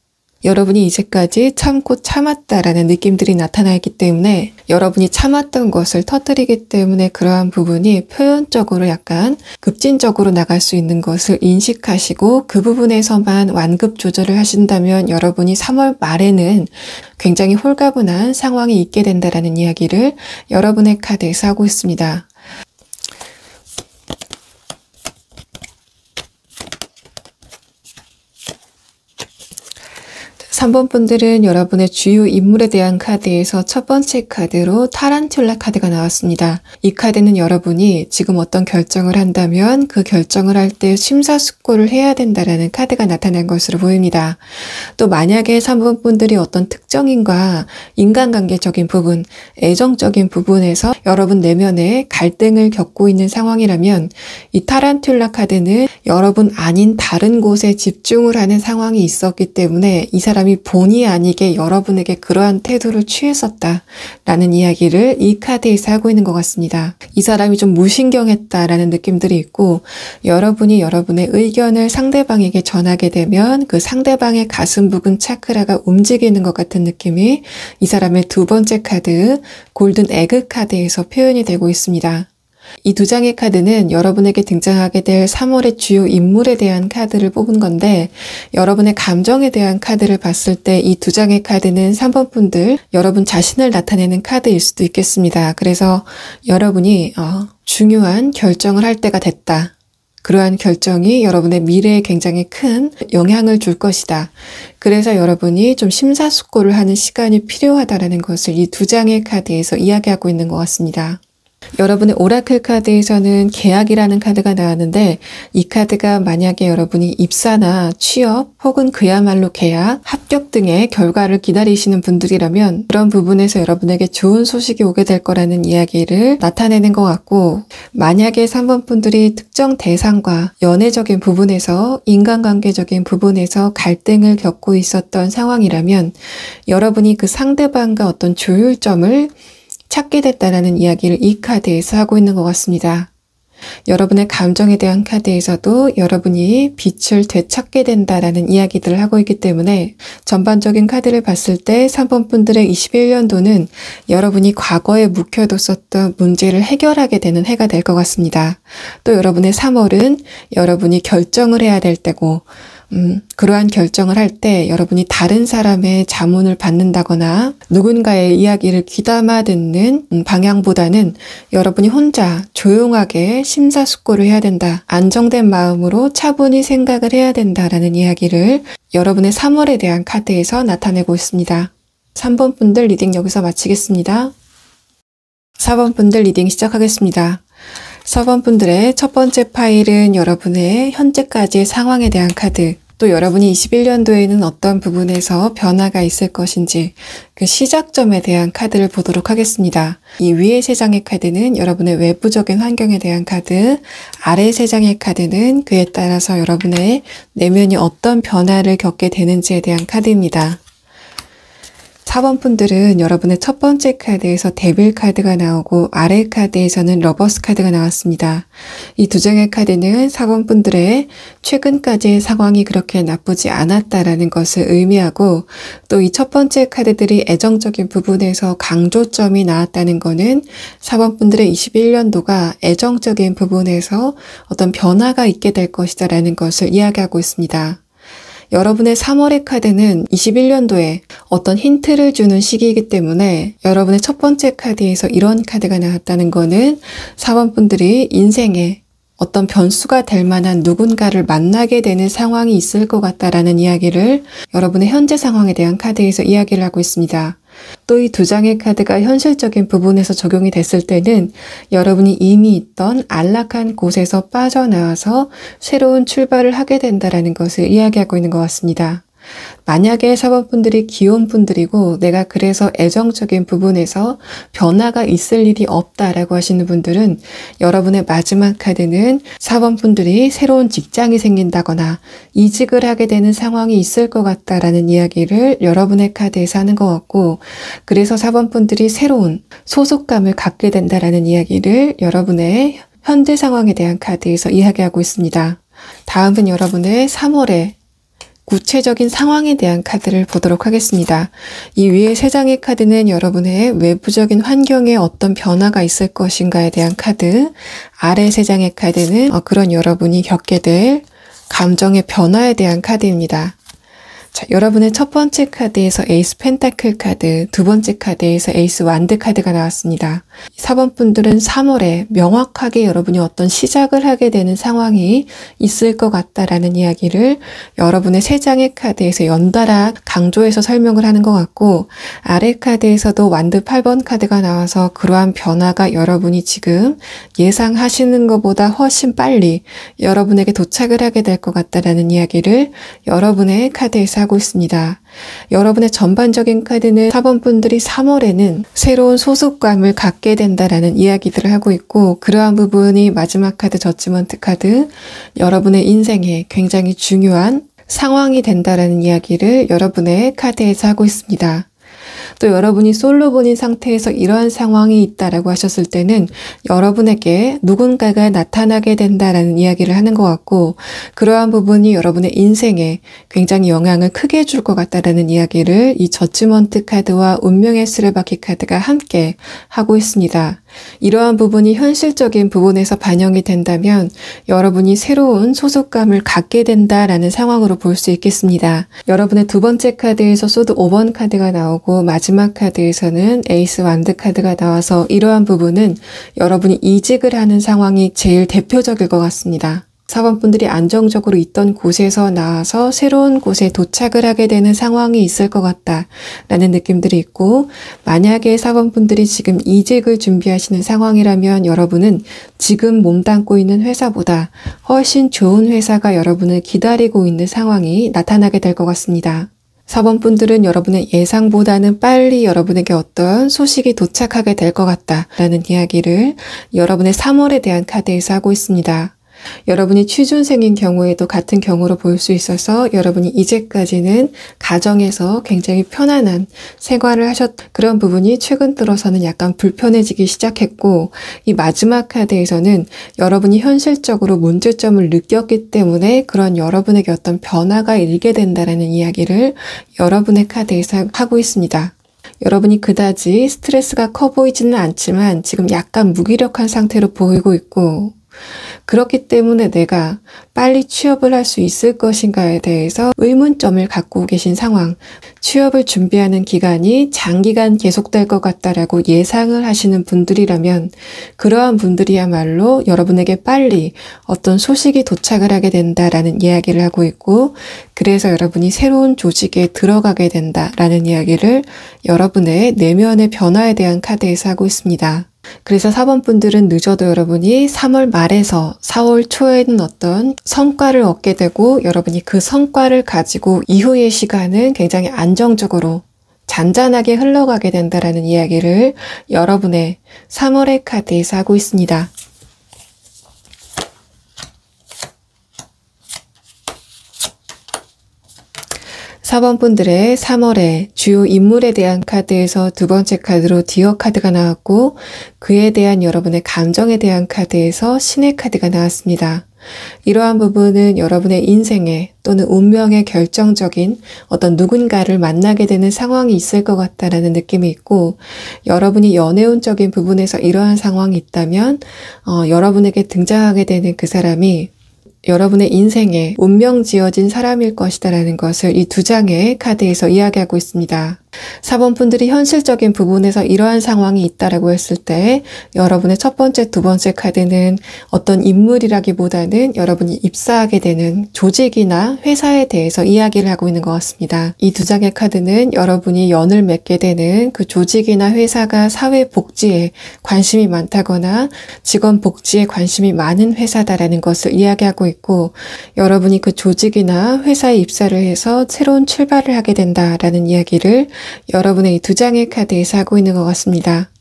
여러분이 이제까지 참고 참았다라는 느낌들이 나타나기 때문에 여러분이 참았던 것을 터뜨리기 때문에 그러한 부분이 표현적으로 약간 급진적으로 나갈 수 있는 것을 인식하시고 그 부분에서만 완급 조절을 하신다면 여러분이 3월 말에는 굉장히 홀가분한 상황이 있게 된다라는 이야기를 여러분의 카드에서 하고 있습니다. 3번 분들은 여러분의 주요 인물에 대한 카드에서 첫 번째 카드로 타란툴라 카드가 나왔습니다. 이 카드는 여러분이 지금 어떤 결정을 한다면 그 결정을 할 때 심사숙고를 해야 된다라는 카드가 나타난 것으로 보입니다. 또 만약에 3번 분들이 어떤 특정인과 인간관계적인 부분, 애정적인 부분에서 여러분 내면에 갈등을 겪고 있는 상황이라면 이 타란툴라 카드는 여러분 아닌 다른 곳에 집중을 하는 상황이 있었기 때문에 이 사람이 본의 아니게 여러분에게 그러한 태도를 취했었다라는 이야기를 이 카드에서 하고 있는 것 같습니다. 이 사람이 좀 무신경했다라는 느낌들이 있고, 여러분이 여러분의 의견을 상대방에게 전하게 되면 그 상대방의 가슴 부근 차크라가 움직이는 것 같은 느낌이 이 사람의 두 번째 카드 골든 에그 카드에서 표현이 되고 있습니다. 이 두 장의 카드는 여러분에게 등장하게 될 3월의 주요 인물에 대한 카드를 뽑은 건데 여러분의 감정에 대한 카드를 봤을 때 이 두 장의 카드는 3번 분들 여러분 자신을 나타내는 카드일 수도 있겠습니다. 그래서 여러분이 중요한 결정을 할 때가 됐다. 그러한 결정이 여러분의 미래에 굉장히 큰 영향을 줄 것이다. 그래서 여러분이 좀 심사숙고를 하는 시간이 필요하다는 것을 이 두 장의 카드에서 이야기하고 있는 것 같습니다. 여러분의 오라클 카드에서는 계약이라는 카드가 나왔는데 이 카드가 만약에 여러분이 입사나 취업 혹은 그야말로 계약, 합격 등의 결과를 기다리시는 분들이라면 그런 부분에서 여러분에게 좋은 소식이 오게 될 거라는 이야기를 나타내는 것 같고 만약에 3번 분들이 특정 대상과 연애적인 부분에서 인간관계적인 부분에서 갈등을 겪고 있었던 상황이라면 여러분이 그 상대방과 어떤 조율점을 찾게 됐다라는 이야기를 이 카드에서 하고 있는 것 같습니다. 여러분의 감정에 대한 카드에서도 여러분이 빛을 되찾게 된다라는 이야기들을 하고 있기 때문에 전반적인 카드를 봤을 때 3번 분들의 21년도는 여러분이 과거에 묵혀뒀었던 문제를 해결하게 되는 해가 될 것 같습니다. 또 여러분의 3월은 여러분이 결정을 해야 될 때고 그러한 결정을 할 때 여러분이 다른 사람의 자문을 받는다거나 누군가의 이야기를 귀담아 듣는 방향보다는 여러분이 혼자 조용하게 심사숙고를 해야 된다. 안정된 마음으로 차분히 생각을 해야 된다라는 이야기를 여러분의 3월에 대한 카드에서 나타내고 있습니다. 3번 분들 리딩 여기서 마치겠습니다. 4번 분들 리딩 시작하겠습니다. 4번 분들의 첫 번째 파일은 여러분의 현재까지의 상황에 대한 카드, 또 여러분이 21년도에는 어떤 부분에서 변화가 있을 것인지 그 시작점에 대한 카드를 보도록 하겠습니다. 이 위에 세 장의 카드는 여러분의 외부적인 환경에 대한 카드, 아래 세 장의 카드는 그에 따라서 여러분의 내면이 어떤 변화를 겪게 되는지에 대한 카드입니다. 4번 분들은 여러분의 첫 번째 카드에서 데빌 카드가 나오고 아래 카드에서는 러버스 카드가 나왔습니다. 이 두 장의 카드는 4번 분들의 최근까지의 상황이 그렇게 나쁘지 않았다라는 것을 의미하고 또 이 첫 번째 카드들이 애정적인 부분에서 강조점이 나왔다는 것은 4번 분들의 21년도가 애정적인 부분에서 어떤 변화가 있게 될 것이다라는 것을 이야기하고 있습니다. 여러분의 3월의 카드는 21년도에 어떤 힌트를 주는 시기이기 때문에 여러분의 첫 번째 카드에서 이런 카드가 나왔다는 거는 4번 분들이 인생에 어떤 변수가 될 만한 누군가를 만나게 되는 상황이 있을 것 같다라는 이야기를 여러분의 현재 상황에 대한 카드에서 이야기를 하고 있습니다. 또 이 두 장의 카드가 현실적인 부분에서 적용이 됐을 때는 여러분이 이미 있던 안락한 곳에서 빠져나와서 새로운 출발을 하게 된다는 것을 이야기하고 있는 것 같습니다. 만약에 4번 분들이 귀여운 분들이고 내가 그래서 애정적인 부분에서 변화가 있을 일이 없다라고 하시는 분들은 여러분의 마지막 카드는 4번 분들이 새로운 직장이 생긴다거나 이직을 하게 되는 상황이 있을 것 같다라는 이야기를 여러분의 카드에서 하는 것 같고 그래서 4번 분들이 새로운 소속감을 갖게 된다라는 이야기를 여러분의 현재 상황에 대한 카드에서 이야기하고 있습니다. 다음은 여러분의 3월에 구체적인 상황에 대한 카드를 보도록 하겠습니다. 이 위에 세 장의 카드는 여러분의 외부적인 환경에 어떤 변화가 있을 것인가에 대한 카드, 아래 세 장의 카드는 그런 여러분이 겪게 될 감정의 변화에 대한 카드입니다. 자, 여러분의 첫 번째 카드에서 에이스 펜타클 카드, 두 번째 카드에서 에이스 완드 카드가 나왔습니다. 4번 분들은 3월에 명확하게 여러분이 어떤 시작을 하게 되는 상황이 있을 것 같다라는 이야기를 여러분의 세 장의 카드에서 연달아 강조해서 설명을 하는 것 같고 아래 카드에서도 완드 8번 카드가 나와서 그러한 변화가 여러분이 지금 예상하시는 것보다 훨씬 빨리 여러분에게 도착을 하게 될 것 같다라는 이야기를 여러분의 카드에서 하고 있습니다. 여러분의 전반적인 카드는 4번 분들이 3월에는 새로운 소속감을 갖게 된다라는 이야기들을 하고 있고 그러한 부분이 마지막 카드 저지먼트 카드 여러분의 인생에 굉장히 중요한 상황이 된다라는 이야기를 여러분의 카드에서 하고 있습니다. 또 여러분이 솔로본인 상태에서 이러한 상황이 있다라고 하셨을 때는 여러분에게 누군가가 나타나게 된다라는 이야기를 하는 것 같고 그러한 부분이 여러분의 인생에 굉장히 영향을 크게 줄 것 같다라는 이야기를 이 저지먼트 카드와 운명의 수레바퀴 카드가 함께 하고 있습니다. 이러한 부분이 현실적인 부분에서 반영이 된다면 여러분이 새로운 소속감을 갖게 된다라는 상황으로 볼 수 있겠습니다. 여러분의 두 번째 카드에서 소드 5번 카드가 나오고 마지막 카드에서는 에이스 완드 카드가 나와서 이러한 부분은 여러분이 이직을 하는 상황이 제일 대표적일 것 같습니다. 사번분들이 안정적으로 있던 곳에서 나와서 새로운 곳에 도착을 하게 되는 상황이 있을 것 같다라는 느낌들이 있고, 만약에 사번분들이 지금 이직을 준비하시는 상황이라면 여러분은 지금 몸담고 있는 회사보다 훨씬 좋은 회사가 여러분을 기다리고 있는 상황이 나타나게 될 것 같습니다. 4번 분들은 여러분의 예상보다는 빨리 여러분에게 어떤 소식이 도착하게 될 것 같다라는 이야기를 여러분의 3월에 대한 카드에서 하고 있습니다. 여러분이 취준생인 경우에도 같은 경우로 볼 수 있어서 여러분이 이제까지는 가정에서 굉장히 편안한 생활을 그런 부분이 최근 들어서는 약간 불편해지기 시작했고, 이 마지막 카드에서는 여러분이 현실적으로 문제점을 느꼈기 때문에 그런 여러분에게 어떤 변화가 일게 된다라는 이야기를 여러분의 카드에서 하고 있습니다. 여러분이 그다지 스트레스가 커 보이지는 않지만 지금 약간 무기력한 상태로 보이고 있고, 그렇기 때문에 내가 빨리 취업을 할 수 있을 것인가에 대해서 의문점을 갖고 계신 상황, 취업을 준비하는 기간이 장기간 계속될 것 같다라고 예상을 하시는 분들이라면 그러한 분들이야말로 여러분에게 빨리 어떤 소식이 도착을 하게 된다라는 이야기를 하고 있고, 그래서 여러분이 새로운 조직에 들어가게 된다라는 이야기를 여러분의 내면의 변화에 대한 카드에서 하고 있습니다. 그래서 4번 분들은 늦어도 여러분이 3월 말에서 4월 초에는 어떤 성과를 얻게 되고, 여러분이 그 성과를 가지고 이후의 시간은 굉장히 안정적으로 잔잔하게 흘러가게 된다라는 이야기를 여러분의 3월의 카드에서 하고 있습니다. 4번 분들의 3월에 주요 인물에 대한 카드에서 두 번째 카드로 디어 카드가 나왔고, 그에 대한 여러분의 감정에 대한 카드에서 신의 카드가 나왔습니다. 이러한 부분은 여러분의 인생에 또는 운명의 결정적인 어떤 누군가를 만나게 되는 상황이 있을 것 같다라는 느낌이 있고, 여러분이 연애운적인 부분에서 이러한 상황이 있다면 여러분에게 등장하게 되는 그 사람이 여러분의 인생에 운명 지어진 사람일 것이다라는 것을 이 두 장의 카드에서 이야기하고 있습니다. 4번 분들이 현실적인 부분에서 이러한 상황이 있다라고 했을 때 여러분의 첫 번째, 두 번째 카드는 어떤 인물이라기보다는 여러분이 입사하게 되는 조직이나 회사에 대해서 이야기를 하고 있는 것 같습니다. 이 두 장의 카드는 여러분이 연을 맺게 되는 그 조직이나 회사가 사회 복지에 관심이 많다거나 직원 복지에 관심이 많은 회사다라는 것을 이야기하고 있고, 여러분이 그 조직이나 회사에 입사를 해서 새로운 출발을 하게 된다라는 이야기를 여러분의 이 두 장의 카드에서 하고 있는 것 같습니다.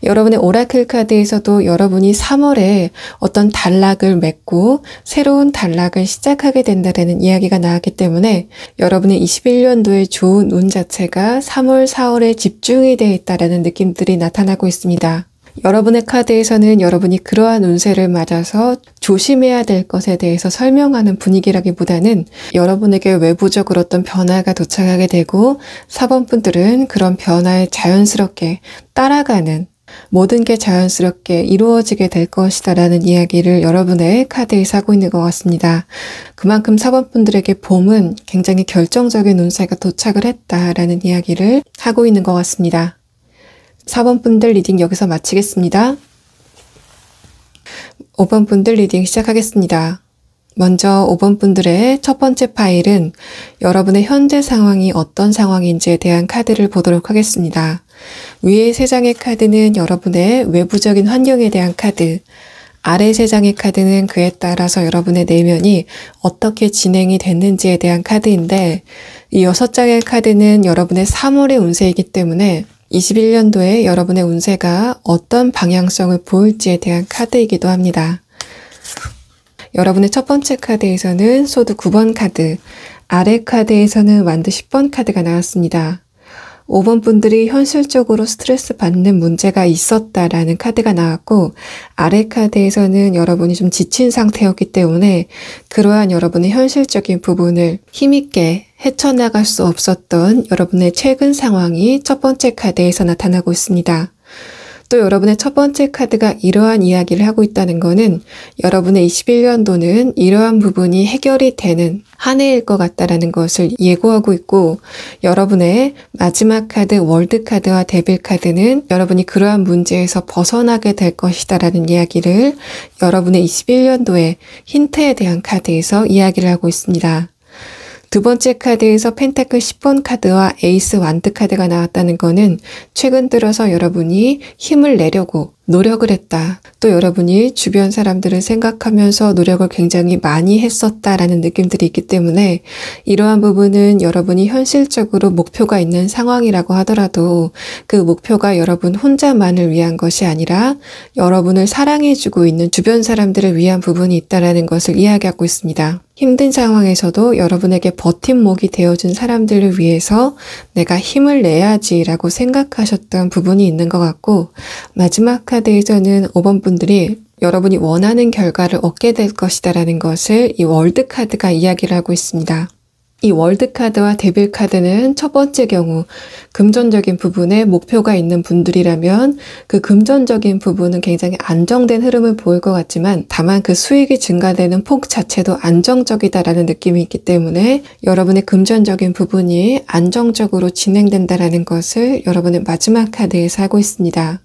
여러분의 오라클 카드에서도 여러분이 3월에 어떤 단락을 맺고 새로운 단락을 시작하게 된다는 이야기가 나왔기 때문에 여러분의 21년도의 좋은 운 자체가 3월, 4월에 집중이 되어 있다는 느낌들이 나타나고 있습니다. 여러분의 카드에서는 여러분이 그러한 운세를 맞아서 조심해야 될 것에 대해서 설명하는 분위기라기보다는 여러분에게 외부적으로 어떤 변화가 도착하게 되고 4번 분들은 그런 변화에 자연스럽게 따라가는, 모든 게 자연스럽게 이루어지게 될 것이다라는 이야기를 여러분의 카드에서 하고 있는 것 같습니다. 그만큼 4번 분들에게 봄은 굉장히 결정적인 운세가 도착을 했다라는 이야기를 하고 있는 것 같습니다. 4번 분들 리딩 여기서 마치겠습니다. 5번 분들 리딩 시작하겠습니다. 먼저 5번 분들의 첫 번째 파일은 여러분의 현재 상황이 어떤 상황인지에 대한 카드를 보도록 하겠습니다. 위에 세 장의 카드는 여러분의 외부적인 환경에 대한 카드, 아래 세 장의 카드는 그에 따라서 여러분의 내면이 어떻게 진행이 됐는지에 대한 카드인데, 이 6장의 카드는 여러분의 3월의 운세이기 때문에 21년도에 여러분의 운세가 어떤 방향성을 보일지에 대한 카드이기도 합니다. 여러분의 첫 번째 카드에서는 소드 9번 카드, 아래 카드에서는 완드 10번 카드가 나왔습니다. 5번 분들이 현실적으로 스트레스 받는 문제가 있었다라는 카드가 나왔고, 아래 카드에서는 여러분이 좀 지친 상태였기 때문에 그러한 여러분의 현실적인 부분을 힘있게 헤쳐나갈 수 없었던 여러분의 최근 상황이 첫 번째 카드에서 나타나고 있습니다. 또 여러분의 첫 번째 카드가 이러한 이야기를 하고 있다는 거는 여러분의 21년도는 이러한 부분이 해결이 되는 한 해일 것 같다라는 것을 예고하고 있고, 여러분의 마지막 카드 월드 카드와 데빌 카드는 여러분이 그러한 문제에서 벗어나게 될 것이다라는 이야기를 여러분의 21년도의 힌트에 대한 카드에서 이야기를 하고 있습니다. 두 번째 카드에서 펜타클 10번 카드와 에이스 완드 카드가 나왔다는 거는 최근 들어서 여러분이 힘을 내려고 노력을 했다. 또 여러분이 주변 사람들을 생각하면서 노력을 굉장히 많이 했었다라는 느낌들이 있기 때문에 이러한 부분은 여러분이 현실적으로 목표가 있는 상황이라고 하더라도 그 목표가 여러분 혼자만을 위한 것이 아니라 여러분을 사랑해주고 있는 주변 사람들을 위한 부분이 있다라는 것을 이야기하고 있습니다. 힘든 상황에서도 여러분에게 버팀목이 되어준 사람들을 위해서 내가 힘을 내야지라고 생각하셨던 부분이 있는 것 같고, 마지막 카드에서는 5번 분들이 여러분이 원하는 결과를 얻게 될 것이다라는 것을 이 월드 카드가 이야기를 하고 있습니다. 이 월드 카드와 데빌 카드는 첫 번째 경우 금전적인 부분에 목표가 있는 분들이라면 그 금전적인 부분은 굉장히 안정된 흐름을 보일 것 같지만 다만 그 수익이 증가되는 폭 자체도 안정적이다라는 느낌이 있기 때문에 여러분의 금전적인 부분이 안정적으로 진행된다라는 것을 여러분의 마지막 카드에서 하고 있습니다.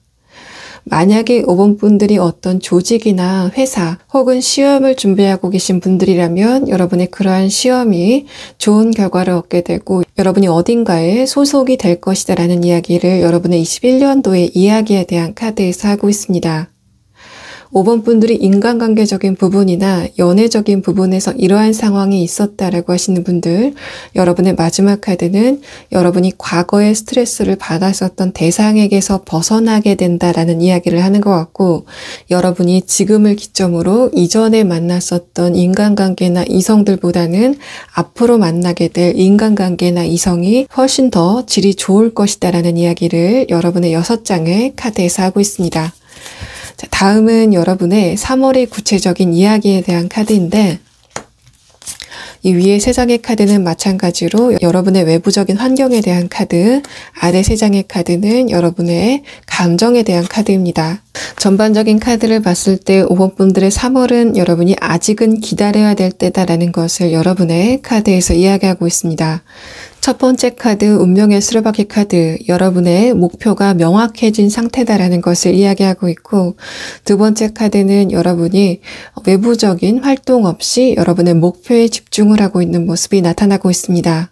만약에 5번 분들이 어떤 조직이나 회사 혹은 시험을 준비하고 계신 분들이라면 여러분의 그러한 시험이 좋은 결과를 얻게 되고 여러분이 어딘가에 소속이 될 것이다라는 이야기를 여러분의 21년도의 이야기에 대한 카드에서 하고 있습니다. 5번 분들이 인간관계적인 부분이나 연애적인 부분에서 이러한 상황이 있었다라고 하시는 분들, 여러분의 마지막 카드는 여러분이 과거에 스트레스를 받았었던 대상에게서 벗어나게 된다라는 이야기를 하는 것 같고, 여러분이 지금을 기점으로 이전에 만났었던 인간관계나 이성들보다는 앞으로 만나게 될 인간관계나 이성이 훨씬 더 질이 좋을 것이다라는 이야기를 여러분의 6장의 카드에서 하고 있습니다. 자, 다음은 여러분의 3월의 구체적인 이야기에 대한 카드인데, 이 위에 3장의 카드는 마찬가지로 여러분의 외부적인 환경에 대한 카드, 아래 3장의 카드는 여러분의 감정에 대한 카드입니다. 전반적인 카드를 봤을 때 5번 분들의 3월은 여러분이 아직은 기다려야 될 때다라는 것을 여러분의 카드에서 이야기하고 있습니다. 첫 번째 카드, 운명의 수레바퀴 카드, 여러분의 목표가 명확해진 상태다라는 것을 이야기하고 있고, 두 번째 카드는 여러분이 외부적인 활동 없이 여러분의 목표에 집중을 하고 있는 모습이 나타나고 있습니다.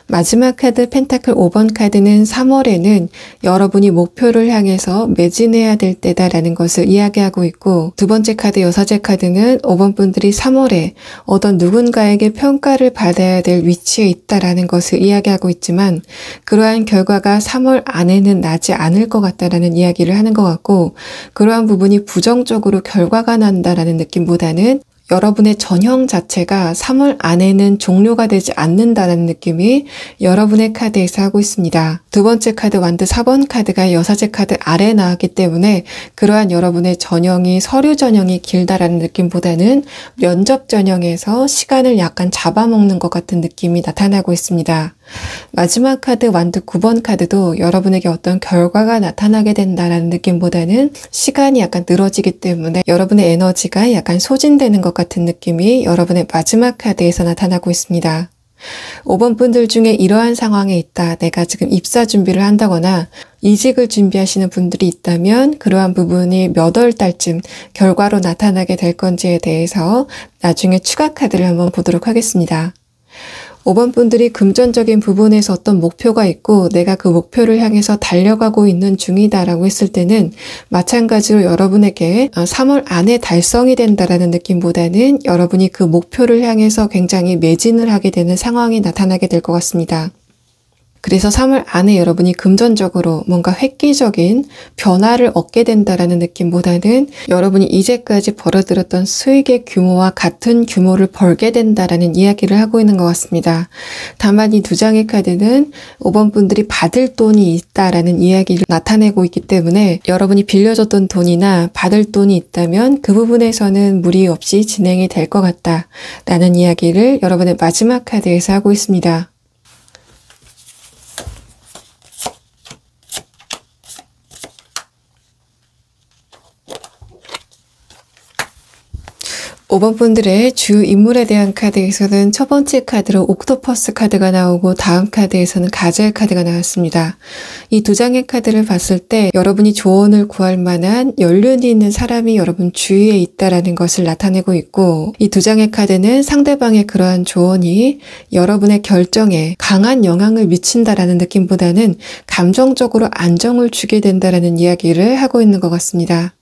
마지막 카드 펜타클 5번 카드는 3월에는 여러분이 목표를 향해서 매진해야 될 때다라는 것을 이야기하고 있고, 두 번째 카드 여사제 카드는 5번 분들이 3월에 어떤 누군가에게 평가를 받아야 될 위치에 있다라는 것을 이야기하고 있지만 그러한 결과가 3월 안에는 나지 않을 것 같다라는 이야기를 하는 것 같고, 그러한 부분이 부정적으로 결과가 난다라는 느낌보다는 여러분의 전형 자체가 3월 안에는 종료가 되지 않는다는 느낌이 여러분의 카드에서 하고 있습니다. 두 번째 카드 완드 4번 카드가 여사제 카드 아래에 나왔기 때문에 그러한 여러분의 전형이 서류 전형이 길다라는 느낌보다는 면접 전형에서 시간을 약간 잡아먹는 것 같은 느낌이 나타나고 있습니다. 마지막 카드 완드 9번 카드도 여러분에게 어떤 결과가 나타나게 된다라는 느낌보다는 시간이 약간 늘어지기 때문에 여러분의 에너지가 약간 소진되는 것 같은 느낌이 여러분의 마지막 카드에서 나타나고 있습니다. 5번 분들 중에 이러한 상황에 있다. 내가 지금 입사 준비를 한다거나 이직을 준비하시는 분들이 있다면 그러한 부분이 몇 월 달쯤 결과로 나타나게 될 건지에 대해서 나중에 추가 카드를 한번 보도록 하겠습니다. 5번 분들이 금전적인 부분에서 어떤 목표가 있고 내가 그 목표를 향해서 달려가고 있는 중이다라고 했을 때는 마찬가지로 여러분에게 3월 안에 달성이 된다라는 느낌보다는 여러분이 그 목표를 향해서 굉장히 매진을 하게 되는 상황이 나타나게 될 것 같습니다. 그래서 3월 안에 여러분이 금전적으로 뭔가 획기적인 변화를 얻게 된다라는 느낌보다는 여러분이 이제까지 벌어들였던 수익의 규모와 같은 규모를 벌게 된다라는 이야기를 하고 있는 것 같습니다. 다만 이 두 장의 카드는 5번 분들이 받을 돈이 있다라는 이야기를 나타내고 있기 때문에 여러분이 빌려줬던 돈이나 받을 돈이 있다면 그 부분에서는 무리 없이 진행이 될 것 같다라는 이야기를 여러분의 마지막 카드에서 하고 있습니다. 5번 분들의 주 인물에 대한 카드에서는 첫 번째 카드로 옥토퍼스 카드가 나오고 다음 카드에서는 가젤 카드가 나왔습니다. 이 두 장의 카드를 봤을 때 여러분이 조언을 구할 만한 연륜이 있는 사람이 여러분 주위에 있다라는 것을 나타내고 있고, 이 두 장의 카드는 상대방의 그러한 조언이 여러분의 결정에 강한 영향을 미친다라는 느낌보다는 감정적으로 안정을 주게 된다라는 이야기를 하고 있는 것 같습니다.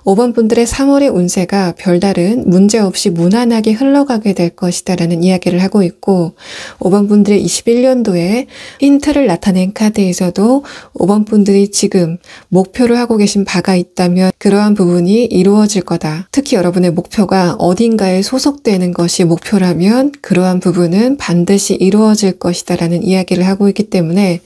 5번 분들의 3월의 운세가 별다른 문제 없이 무난하게 흘러가게 될 것이다 라는 이야기를 하고 있고, 5번 분들의 21년도에 힌트를 나타낸 카드에서도 5번 분들이 지금 목표를 하고 계신 바가 있다면 그러한 부분이 이루어질 거다. 특히 여러분의 목표가 어딘가에 소속되는 것이 목표라면 그러한 부분은 반드시 이루어질 것이다 라는 이야기를 하고 있기 때문에,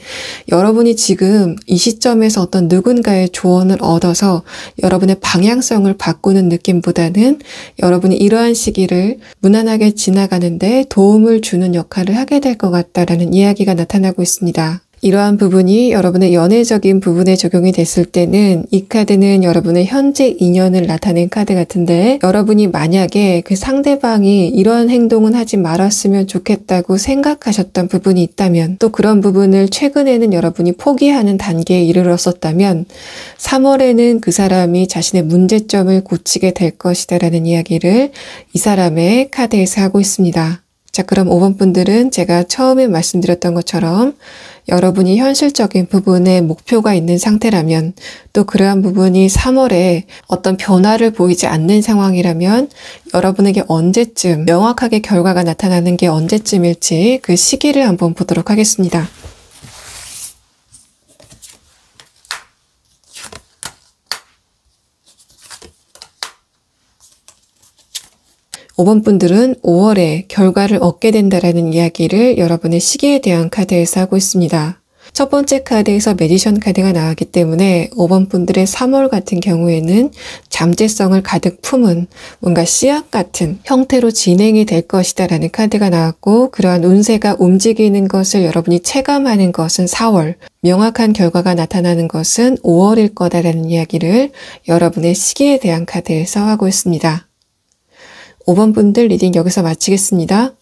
여러분이 지금 이 시점에서 어떤 누군가의 조언을 얻어서 여러분의 방향성을 바꾸는 느낌보다는 여러분이 이러한 시기를 무난하게 지나가는데 도움을 주는 역할을 하게 될 것 같다라는 이야기가 나타나고 있습니다. 이러한 부분이 여러분의 연애적인 부분에 적용이 됐을 때는 이 카드는 여러분의 현재 인연을 나타낸 카드 같은데, 여러분이 만약에 그 상대방이 이러한 행동은 하지 말았으면 좋겠다고 생각하셨던 부분이 있다면, 또 그런 부분을 최근에는 여러분이 포기하는 단계에 이르렀었다면 3월에는 그 사람이 자신의 문제점을 고치게 될 것이다 라는 이야기를 이 사람의 카드에서 하고 있습니다. 자, 그럼 5번 분들은 제가 처음에 말씀드렸던 것처럼 여러분이 현실적인 부분에 목표가 있는 상태라면, 또 그러한 부분이 3월에 어떤 변화를 보이지 않는 상황이라면 여러분에게 언제쯤 명확하게 결과가 나타나는 게 언제쯤일지 그 시기를 한번 보도록 하겠습니다. 5번 분들은 5월에 결과를 얻게 된다라는 이야기를 여러분의 시기에 대한 카드에서 하고 있습니다. 첫 번째 카드에서 매지션 카드가 나왔기 때문에 5번 분들의 3월 같은 경우에는 잠재성을 가득 품은 뭔가 씨앗 같은 형태로 진행이 될 것이다 라는 카드가 나왔고, 그러한 운세가 움직이는 것을 여러분이 체감하는 것은 4월, 명확한 결과가 나타나는 것은 5월일 거다라는 이야기를 여러분의 시기에 대한 카드에서 하고 있습니다. 5번 분들 리딩 여기서 마치겠습니다.